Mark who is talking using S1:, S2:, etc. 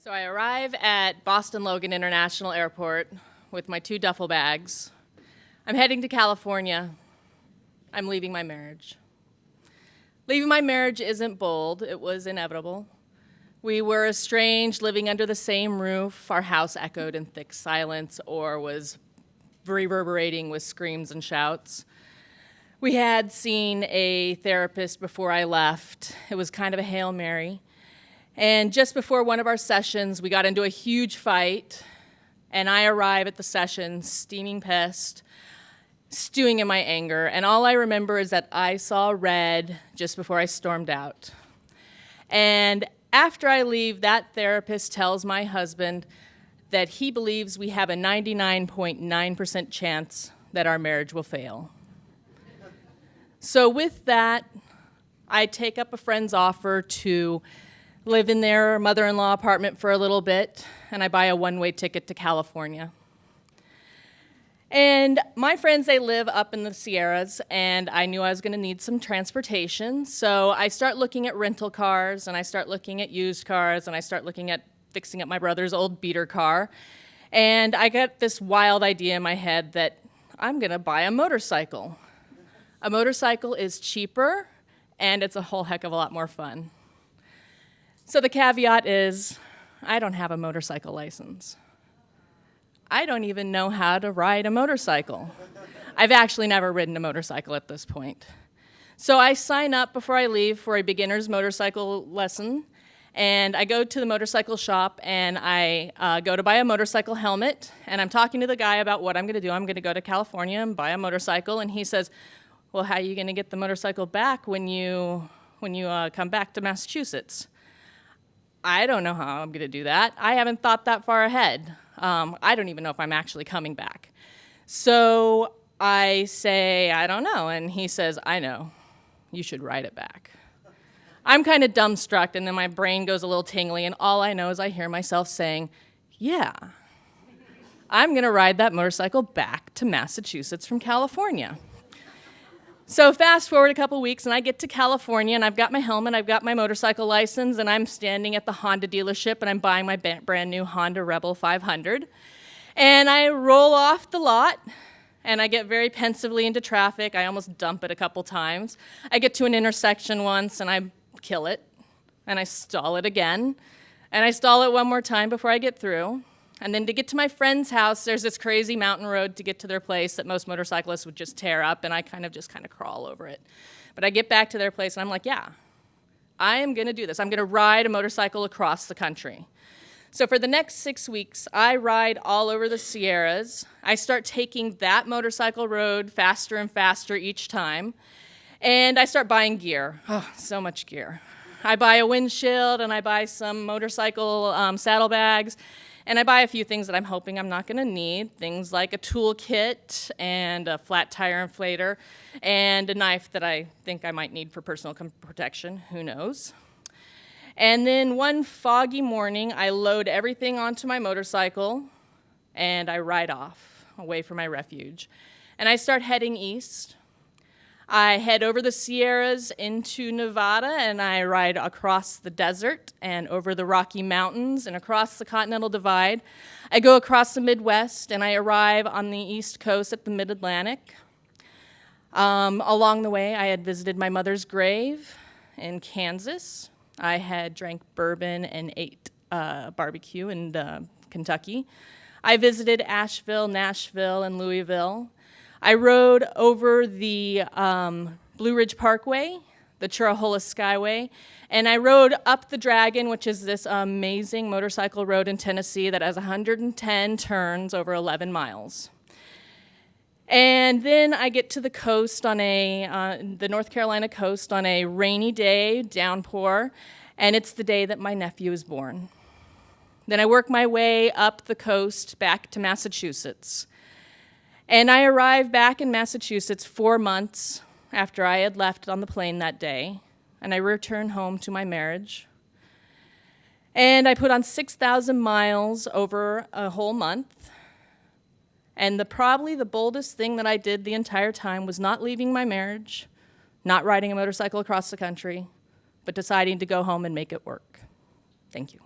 S1: So I arrive at Boston Logan International Airport with my 2 duffel bags. I'm heading to California. I'm leaving my marriage. Leaving my marriage isn't bold. It was inevitable. We were estranged, living under the same roof. Our house echoed in thick silence or was reverberating with screams and shouts. We had seen a therapist before I left. It was kind of a Hail Mary. And just before one of our sessions, we got into a huge fight, and I arrive at the session steaming pissed, stewing in my anger, and all I remember is that I saw red just before I stormed out. And after I leave, that therapist tells my husband that he believes we have a 99.9% chance that our marriage will fail. So with that, I take up a friend's offer to live in their mother-in-law apartment for a little bit, and I buy a one-way ticket to California. And my friends, they live up in the Sierras, and I knew I was going to need some transportation, so I start looking at rental cars, and I start looking at used cars, and I start looking at fixing up my brother's old beater car, and I got this wild idea in my head that I'm going to buy a motorcycle. A motorcycle is cheaper, and it's a whole heck of a lot more fun. So the caveat is, I don't have a motorcycle license. I don't even know how to ride a motorcycle. I've actually never ridden a motorcycle at this point. So I sign up before I leave for a beginner's motorcycle lesson, and I go to the motorcycle shop, and I go to buy a motorcycle helmet, and I'm talking to the guy about what I'm going to do. I'm going to go to California and buy a motorcycle, and he says, well, how are you going to get the motorcycle back when you come back to Massachusetts? I don't know how I'm going to do that. I haven't thought that far ahead. I don't even know if I'm actually coming back. So I say, I don't know. And he says, I know. You should ride it back. I'm kind of dumbstruck, and then my brain goes a little tingly, and all I know is I hear myself saying, yeah, I'm going to ride that motorcycle back to Massachusetts from California. So fast forward a couple weeks, and I get to California, and I've got my helmet, I've got my motorcycle license, and I'm standing at the Honda dealership, and I'm buying my brand new Honda Rebel 500. And I roll off the lot, and I get very pensively into traffic. I almost dump it a couple times. I get to an intersection once, and I kill it, and I stall it again, and I stall it one more time before I get through. And then to get to my friend's house, there's this crazy mountain road to get to their place that most motorcyclists would just tear up, and I kind of crawl over it. But I get back to their place, and I'm like, yeah, I am going to do this. I'm going to ride a motorcycle across the country. So for the next 6 weeks, I ride all over the Sierras. I start taking that motorcycle road faster and faster each time, and I start buying gear. Oh, so much gear. I buy a windshield, and I buy some motorcycle saddlebags, and I buy a few things that I'm hoping I'm not going to need, things like a toolkit and a flat tire inflator and a knife that I think I might need for personal protection. Who knows? And then one foggy morning, I load everything onto my motorcycle, and I ride off away from my refuge. And I start heading east. I head over the Sierras into Nevada, and I ride across the desert and over the Rocky Mountains and across the Continental Divide. I go across the Midwest, and I arrive on the East Coast at the Mid-Atlantic. Along the way, I had visited my mother's grave in Kansas. I had drank bourbon and ate barbecue in Kentucky. I visited Asheville, Nashville, and Louisville. I rode over the Blue Ridge Parkway, the Churrahola Skyway, and I rode up the Dragon, which is this amazing motorcycle road in Tennessee that has 110 turns over 11 miles. And then I get to the coast on the North Carolina coast on a rainy day, downpour, and it's the day that my nephew is born. Then I work my way up the coast back to Massachusetts. And I arrived back in Massachusetts 4 months after I had left on the plane that day, and I returned home to my marriage. And I put on 6,000 miles over a whole month. And probably the boldest thing that I did the entire time was not leaving my marriage, not riding a motorcycle across the country, but deciding to go home and make it work. Thank you.